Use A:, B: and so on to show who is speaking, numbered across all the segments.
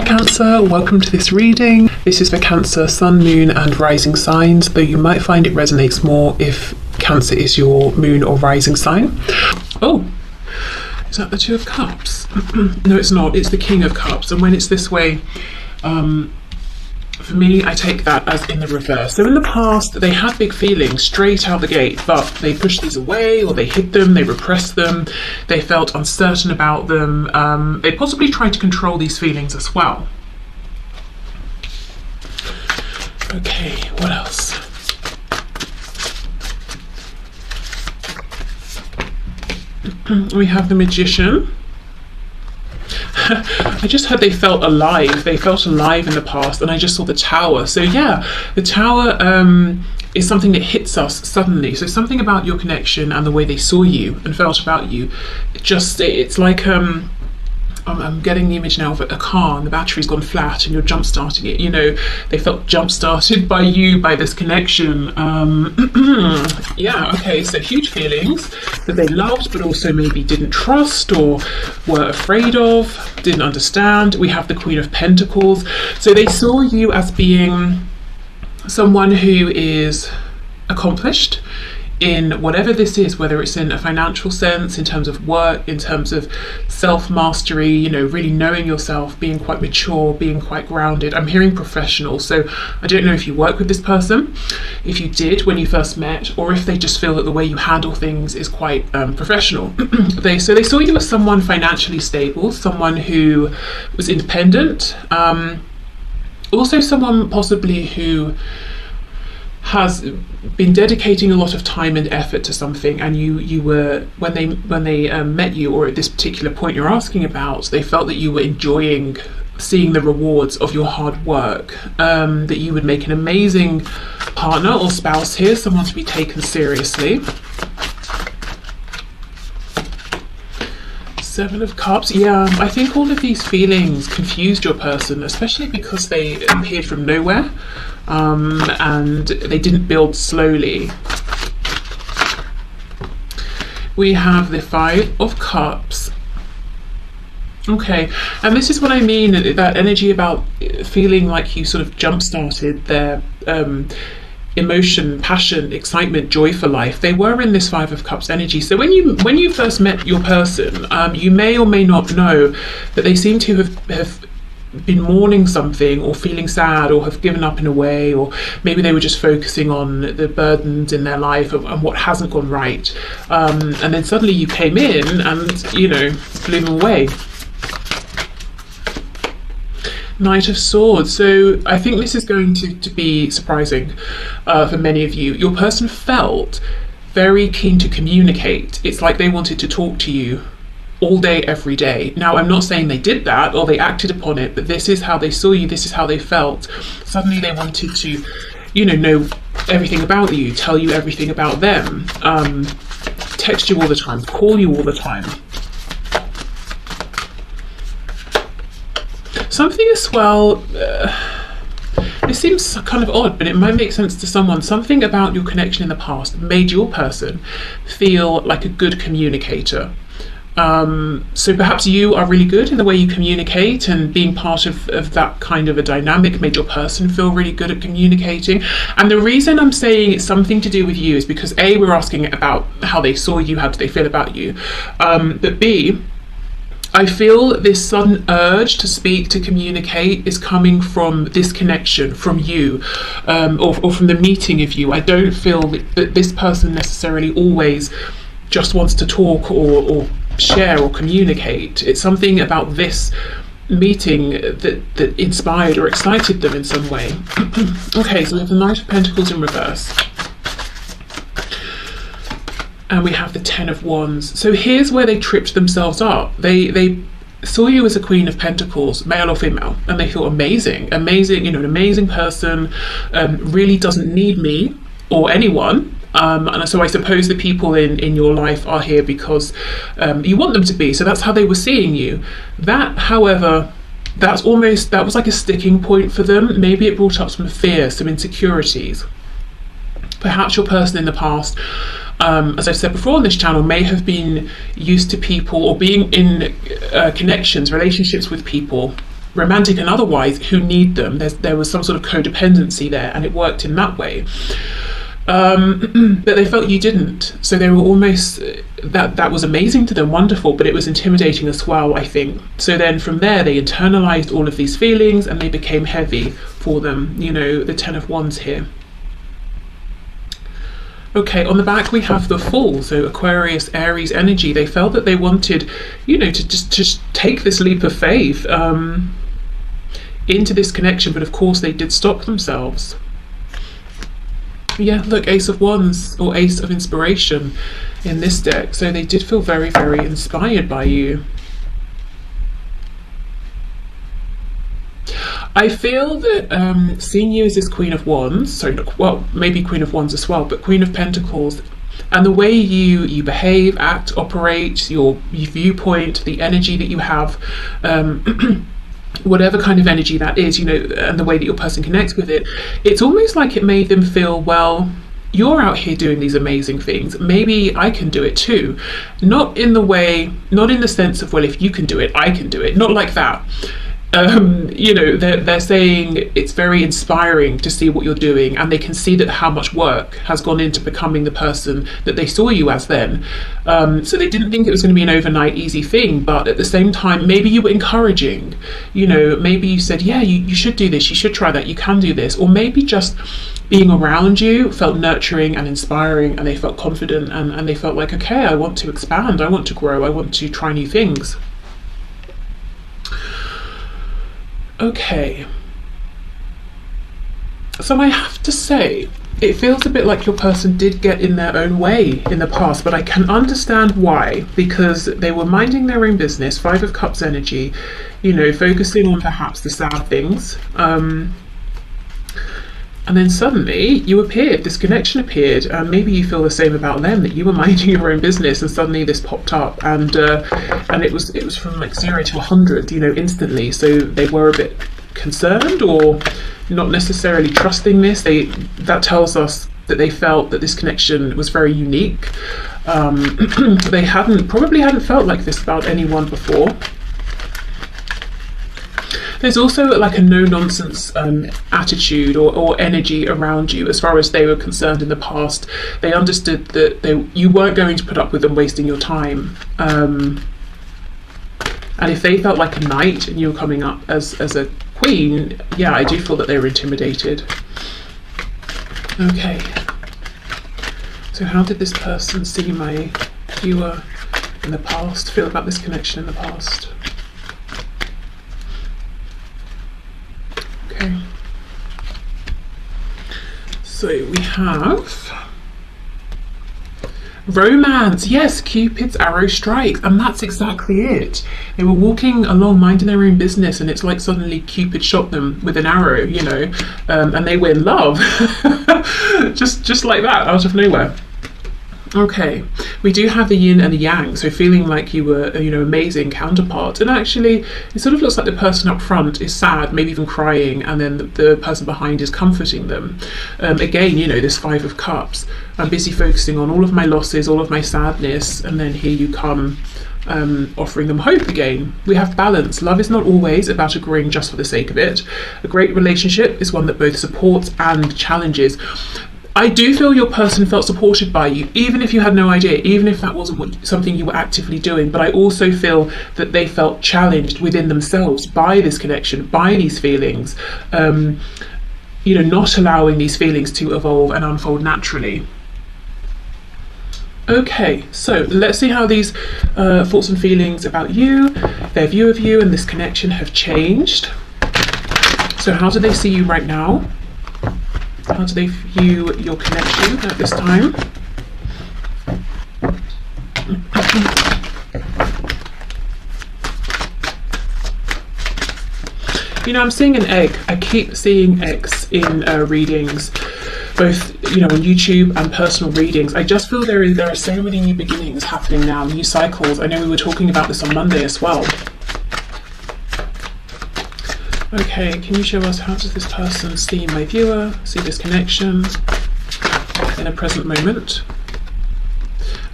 A: Cancer, welcome to this reading. This is for Cancer, Sun, Moon and Rising signs, though you might find it resonates more if Cancer is your Moon or Rising sign. Oh, is that the Two of Cups? No, it's not. It's the King of Cups. And when it's this way, for me, I take that as in the reverse. So in the past, they had big feelings straight out the gate, but they pushed these away, or they hid them, they repressed them, they felt uncertain about them. They possibly tried to control these feelings as well. Okay, what else? We have the Magician. I just heard they felt alive. They felt alive in the past, and I just saw the Tower. So yeah, the Tower is something that hits us suddenly. So something about your connection and the way they saw you and felt about you. It's like I'm getting the image now of a car and the battery's gone flat and you're jump starting it. You know, they felt jump started by you, by this connection. Yeah, okay, so huge feelings that they loved but also maybe didn't trust or were afraid of, didn't understand. We have the Queen of Pentacles. So they saw you as being someone who is accomplished in whatever this is, whether it's in a financial sense, in terms of work, in terms of self-mastery, you know, really knowing yourself, being quite mature, being quite grounded. I'm hearing professional, so I don't know if you work with this person, if you did when you first met, or if they just feel that the way you handle things is quite professional. So they saw you as someone financially stable, someone who was independent, also someone possibly who has been dedicating a lot of time and effort to something, and you were, when they met you, or at this particular point you're asking about, they felt that you were enjoying seeing the rewards of your hard work, that you would make an amazing partner or spouse here, someone to be taken seriously. Seven of Cups. Yeah, I think all of these feelings confused your person, especially because they appeared from nowhere, and they didn't build slowly. We have the Five of Cups. Okay, and this is what I mean, that energy about feeling like you sort of jump-started their emotion, passion, excitement, joy for life. They were in this Five of Cups energy. So when you first met your person, you may or may not know that they seem to have been mourning something, or feeling sad, or have given up in a way, or maybe they were just focusing on the burdens in their life and what hasn't gone right. And then suddenly you came in and, you know, blew them away. Knight of Swords. So I think this is going to be surprising for many of you. Your person felt very keen to communicate. It's like they wanted to talk to you all day, every day. Now, I'm not saying they did that or they acted upon it, but this is how they saw you, this is how they felt. Suddenly they wanted to, you know everything about you, tell you everything about them, text you all the time, call you all the time. Something as well, this seems kind of odd, but it might make sense to someone. Something about your connection in the past made your person feel like a good communicator. So perhaps you are really good in the way you communicate, and being part of that kind of a dynamic made your person feel really good at communicating. And the reason I'm saying it's something to do with you is because A, we're asking about how they saw you, how did they feel about you, but B, I feel this sudden urge to speak, to communicate, is coming from this connection, from you, or from the meeting of you. I don't feel that this person necessarily always just wants to talk or share or communicate. It's something about this meeting that inspired or excited them in some way. Okay, so we have the Knight of Pentacles in reverse. And we have the Ten of Wands. So here's where they tripped themselves up. They saw you as a Queen of Pentacles, male or female, and they thought amazing, you know, an amazing person, really doesn't need me or anyone. And so I suppose the people in your life are here because you want them to be. So that's how they were seeing you. That, however, that was like a sticking point for them. Maybe it brought up some fear, some insecurities. Perhaps your person in the past, as I've said before on this channel, may have been used to people or being in connections, relationships with people romantic and otherwise, who need them. There was some sort of codependency there, and it worked in that way. But they felt you didn't, so they were almost, that was amazing to them, wonderful, but it was intimidating as well, I think. So then from there they internalized all of these feelings, and they became heavy for them, you know, the 10 of Wands here. Okay, on the back we have the Fool, so Aquarius, Aries energy. They felt that they wanted, you know, to just take this leap of faith into this connection, but of course they did stop themselves. Yeah, look, Ace of Wands, or Ace of Inspiration in this deck. So they did feel very, very inspired by you. I feel that seeing you as this Queen of Wands, sorry, well, maybe Queen of Wands as well, but Queen of Pentacles, and the way you behave, act, operate, your viewpoint, the energy that you have, whatever kind of energy that is, you know, and the way that your person connects with it, it's almost like it made them feel, well, you're out here doing these amazing things, maybe I can do it too. Not in the sense of, well, if you can do it, I can do it, not like that. You know, they're saying it's very inspiring to see what you're doing, and they can see that how much work has gone into becoming the person that they saw you as then. So they didn't think it was going to be an overnight easy thing, but at the same time, maybe you were encouraging, you know, maybe you said, yeah, you should do this, you should try that, you can do this, or maybe just being around you felt nurturing and inspiring, and they felt confident, and they felt like, okay, I want to expand, I want to grow, I want to try new things. Okay, so I have to say, it feels a bit like your person did get in their own way in the past, but I can understand why, because they were minding their own business, 5 of Cups energy, you know, focusing on perhaps the sad things, and then suddenly you appeared, this connection appeared, and maybe you feel the same about them, that you were minding your own business and suddenly this popped up, and it was from like 0 to 100, you know, instantly. So they were a bit concerned, or not necessarily trusting this. That tells us that they felt that this connection was very unique. They probably hadn't felt like this about anyone before. There's also like a no-nonsense attitude or energy around you as far as they were concerned in the past. They understood that you weren't going to put up with them wasting your time. And if they felt like a knight and you were coming up as a queen, yeah, I do feel that they were intimidated. Okay. So how did this person see my viewer in the past, feel about this connection in the past? Okay, so we have romance. Yes, Cupid's arrow strikes, and that's exactly it. They were walking along minding their own business, and it's like suddenly Cupid shot them with an arrow, you know, and they were in love just like that, out of nowhere. Okay, we do have the yin and the yang, so feeling like you were, you know, amazing counterpart, and actually it sort of looks like the person up front is sad, maybe even crying, and then the person behind is comforting them. Again, you know, this 5 of Cups, I'm busy focusing on all of my losses, all of my sadness, and then here you come, offering them hope again. We have balance. Love is not always about agreeing just for the sake of it. A great relationship is one that both supports and challenges. I do feel your person felt supported by you, even if you had no idea, even if that wasn't something you were actively doing. But I also feel that they felt challenged within themselves by this connection, by these feelings, you know, not allowing these feelings to evolve and unfold naturally. Okay, so let's see how these thoughts and feelings about you, their view of you and this connection have changed. So how do they see you right now? How do they view your connection at this time? You know, I'm seeing an egg. I keep seeing eggs in readings, both, you know, on YouTube and personal readings. I just feel there are so many new beginnings happening now, new cycles. I know we were talking about this on Monday as well. Okay, can you show us, how does this person see my viewer, see this connection in a present moment?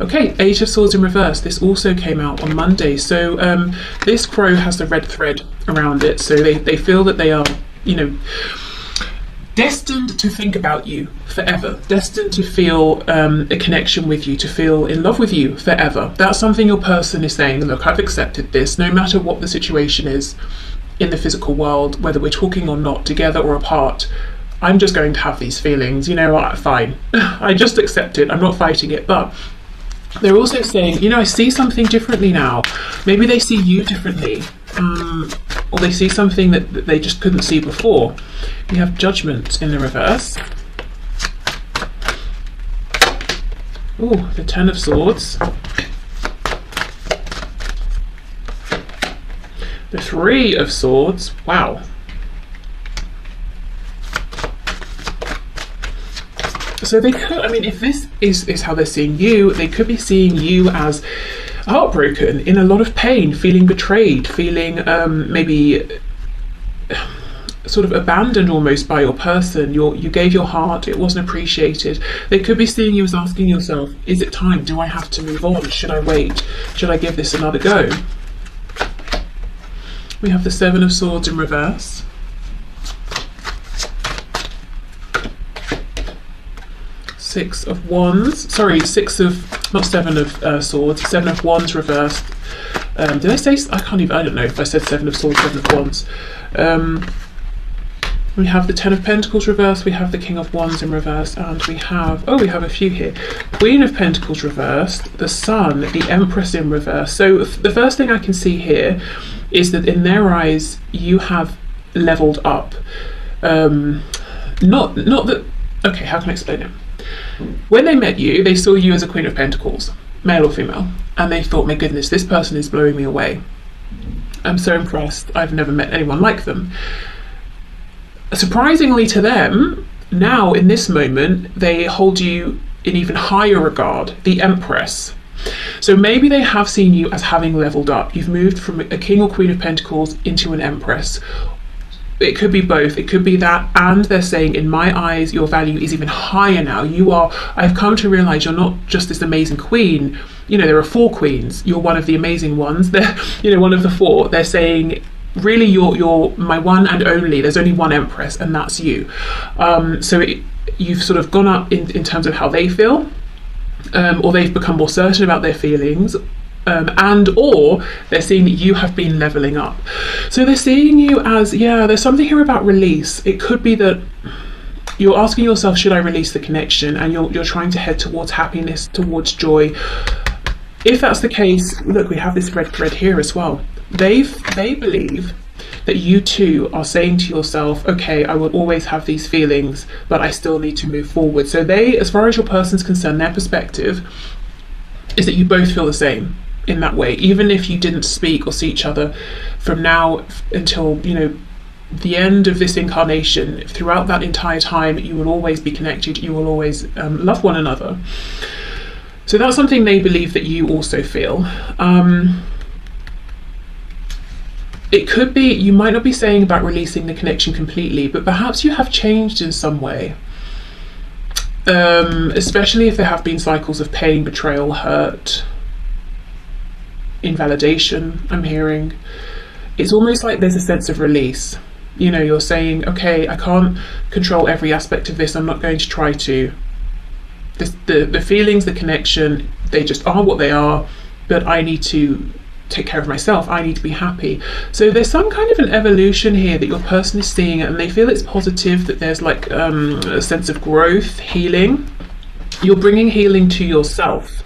A: Okay, 8 of Swords in reverse. This also came out on Monday. So this crow has the red thread around it. So they feel that they are, you know, destined to think about you forever, destined to feel a connection with you, to feel in love with you forever. That's something your person is saying, look, I've accepted this, no matter what the situation is in the physical world, whether we're talking or not, together or apart, I'm just going to have these feelings, you know what, fine. I just accept it, I'm not fighting it. But they're also saying, you know, I see something differently now. Maybe they see you differently, or they see something that they just couldn't see before. We have Judgment in the reverse. Oh, the Ten of Swords. The Three of Swords. Wow. So they could, I mean, if this is how they're seeing you, they could be seeing you as heartbroken, in a lot of pain, feeling betrayed, feeling maybe sort of abandoned almost by your person. You gave your heart, it wasn't appreciated. They could be seeing you as asking yourself, is it time? Do I have to move on? Should I wait? Should I give this another go? We have the Seven of Swords in reverse. Six of Wands, sorry, not Seven of Swords, Seven of Wands reversed. Did I say, I don't know if I said Seven of Swords, Seven of Wands. We have the Ten of Pentacles reversed, we have the King of Wands in reverse, and we have a few here. Queen of Pentacles reversed, the Sun, the Empress in reverse. So the first thing I can see here is that in their eyes, you have leveled up. Not that, okay, how can I explain it? When they met you, they saw you as a Queen of Pentacles, male or female, and they thought, my goodness, this person is blowing me away. I'm so impressed. I've never met anyone like them. Surprisingly to them, now in this moment, they hold you in even higher regard, the Empress. So maybe they have seen you as having leveled up. You've moved from a King or Queen of Pentacles into an Empress. It could be both. It could be that, and they're saying, in my eyes, your value is even higher now. I've come to realize you're not just this amazing queen. You know, there are 4 queens. You're one of the amazing ones. They're, you know, one of the 4. They're saying, really, you're my one and only. There's only one Empress, and that's you. You've sort of gone up in terms of how they feel, or they've become more certain about their feelings. Or they're seeing that you have been leveling up. So they're seeing you as, yeah, there's something here about release. It could be that you're asking yourself, should I release the connection? And you're trying to head towards happiness, towards joy. If that's the case, look, we have this red thread here as well. They believe that you too are saying to yourself, okay, I will always have these feelings, but I still need to move forward. So they, as far as your person's concerned, their perspective is that you both feel the same in that way. Even if you didn't speak or see each other from now until, you know, the end of this incarnation, throughout that entire time, you will always be connected, you will always love one another. So that's something they believe that you also feel. It could be, you might not be saying about releasing the connection completely, but perhaps you have changed in some way. Especially if there have been cycles of pain, betrayal, hurt, invalidation, I'm hearing. It's almost like there's a sense of release. You know, you're saying, okay, I can't control every aspect of this, I'm not going to try to. The feelings, the connection, they just are what they are, but I need to take care of myself, I need to be happy. So there's some kind of an evolution here that your person is seeing, and they feel it's positive, that there's like a sense of growth, healing. You're bringing healing to yourself.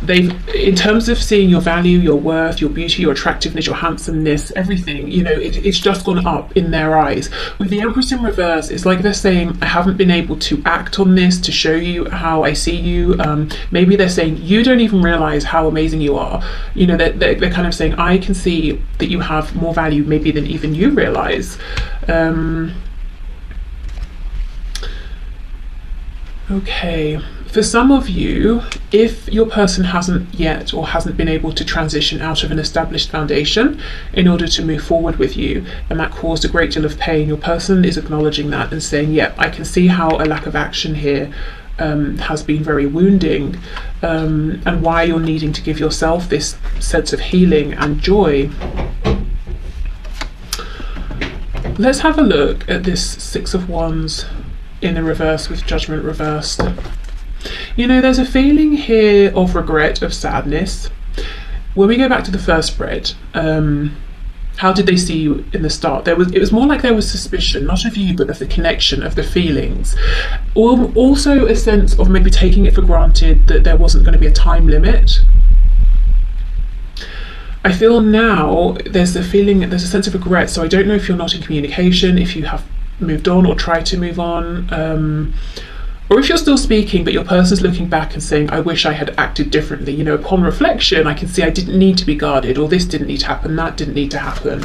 A: In terms of seeing your value, your worth, your beauty, your attractiveness, your handsomeness, everything, you know, it's just gone up in their eyes. With the Empress in reverse, it's like they're saying, I haven't been able to act on this to show you how I see you. Maybe they're saying, you don't even realize how amazing you are. You know, they're kind of saying, I can see that you have more value maybe than even you realize. Okay. For some of you, if your person hasn't yet or hasn't been able to transition out of an established foundation in order to move forward with you, and that caused a great deal of pain, your person is acknowledging that and saying, yep, I can see how a lack of action here has been very wounding, and why you're needing to give yourself this sense of healing and joy. Let's have a look at this Six of Wands in the reverse with Judgment reversed. You know, there's a feeling here of regret, of sadness. When we go back to the first spread, how did they see you in the start? It was more like there was suspicion, not of you, but of the connection, of the feelings. Also a sense of maybe taking it for granted that there wasn't going to be a time limit. I feel now there's a sense of regret, so I don't know if you're not in communication, if you have moved on or tried to move on, or if you're still speaking but your person's looking back and saying, I wish I had acted differently. You know, upon reflection I can see I didn't need to be guarded, or this didn't need to happen, that didn't need to happen.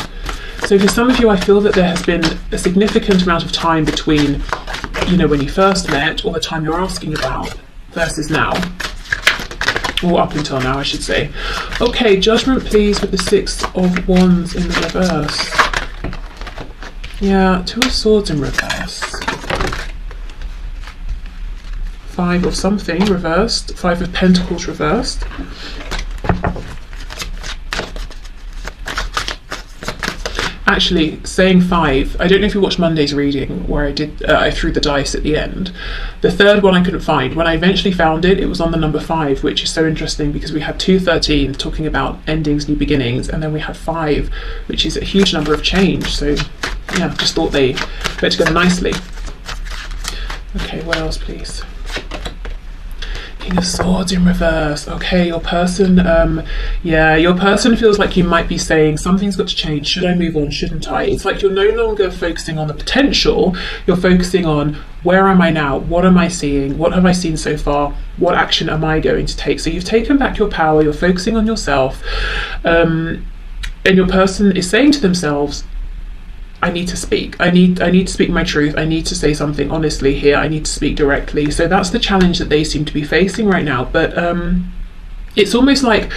A: So for some of you, I feel that there has been a significant amount of time between, you know, when you first met or the time you're asking about versus now. Or up until now, I should say. Okay, Judgment please with the Six of Wands in the reverse. Yeah, Two of Swords in reverse. Five of something reversed. Five of Pentacles reversed. Actually, saying five, I don't know if you watched Monday's reading where I threw the dice at the end. The third one I couldn't find. When I eventually found it, it was on the number 5, which is so interesting because we had 213 talking about endings, new beginnings, and then we had 5, which is a huge number of change. So yeah, just thought they went together nicely. Okay, what else please? King of Swords in reverse. Okay, your person, your person feels like you might be saying something's got to change. Should I move on? Shouldn't I? It's like you're no longer focusing on the potential. You're focusing on where am I now? What am I seeing? What have I seen so far? What action am I going to take? So you've taken back your power. You're focusing on yourself, and your person is saying to themselves, I need to speak. I need to speak my truth. I need to say something honestly here. I need to speak directly. So that's the challenge that they seem to be facing right now. But it's almost like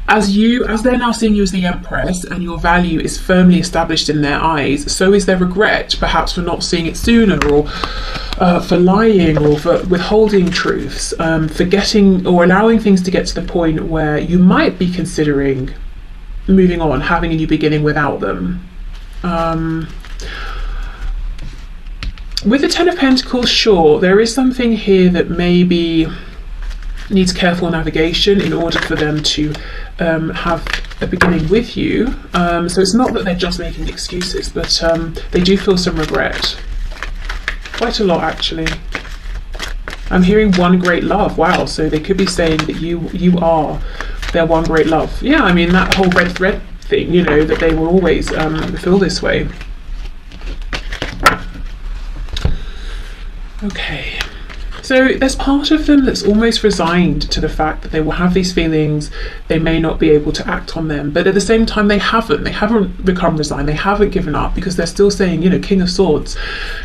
A: as they're now seeing you as the Empress and your value is firmly established in their eyes, so is their regret perhaps for not seeing it sooner, or for lying, or for withholding truths, forgetting or allowing things to get to the point where you might be considering moving on, having a new beginning without them. With the Ten of Pentacles, sure, there is something here that maybe needs careful navigation in order for them to have a beginning with you. So it's not that they're just making excuses, but they do feel some regret. Quite a lot, actually. I'm hearing one great love. Wow, so they could be saying that you are their one great love. Yeah, I mean, that whole red thread thing, you know, that they will always feel this way. Okay, so there's part of them that's almost resigned to the fact that they will have these feelings. They may not be able to act on them, but at the same time they haven't become resigned. They haven't given up, because they're still saying, you know, King of Swords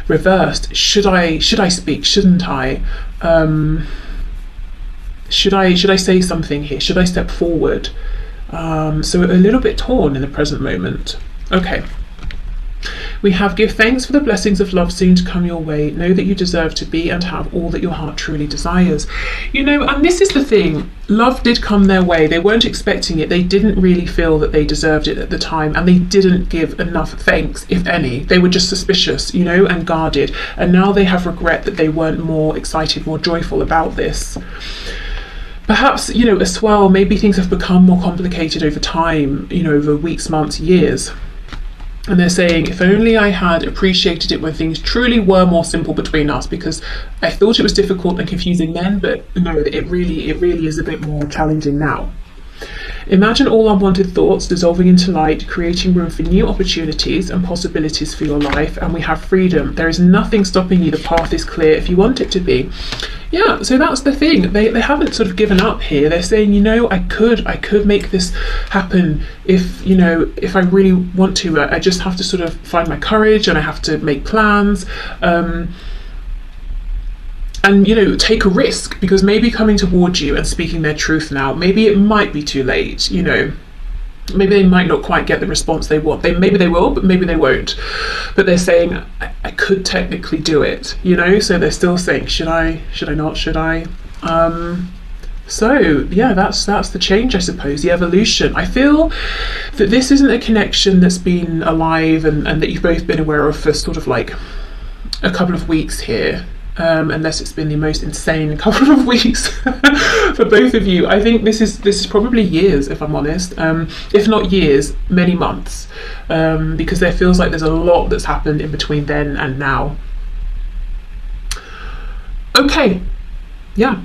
A: reversed, should I speak, shouldn't I, should I say something here, should I step forward? So a little bit torn in the present moment. Okay, we have give thanks for the blessings of love soon to come your way. Know that you deserve to be and have all that your heart truly desires. You know, and this is the thing, love did come their way. They weren't expecting it. They didn't really feel that they deserved it at the time, and they didn't give enough thanks, if any. They were just suspicious, you know, and guarded, and now they have regret that they weren't more excited, more joyful about this. Perhaps, you know, as well, maybe things have become more complicated over time, you know, over weeks, months, years. And they're saying, if only I had appreciated it when things truly were more simple between us, because I thought it was difficult and confusing then, but no, it really is a bit more challenging now. Imagine all unwanted thoughts dissolving into light, creating room for new opportunities and possibilities for your life, and we have freedom. There is nothing stopping you. The path is clear if you want it to be. Yeah, so that's the thing. They haven't sort of given up here. They're saying, you know, I could make this happen if, you know, if I really want to. I just have to sort of find my courage, and I have to make plans. And, you know, take a risk, because maybe coming towards you and speaking their truth now, maybe it might be too late, you know. Maybe they might not quite get the response they want. Maybe they will, but maybe they won't. But they're saying, I could technically do it, you know. So they're still saying, should I not, should I? So yeah, that's the change, I suppose, the evolution. I feel that this isn't a connection that's been alive and that you've both been aware of for sort of like a couple of weeks here. Unless it's been the most insane couple of weeks for both of you. I think this is probably years, if I'm honest. If not years, many months, because there feels like there's a lot that's happened in between then and now. Okay, yeah.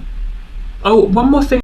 A: Oh, one more thing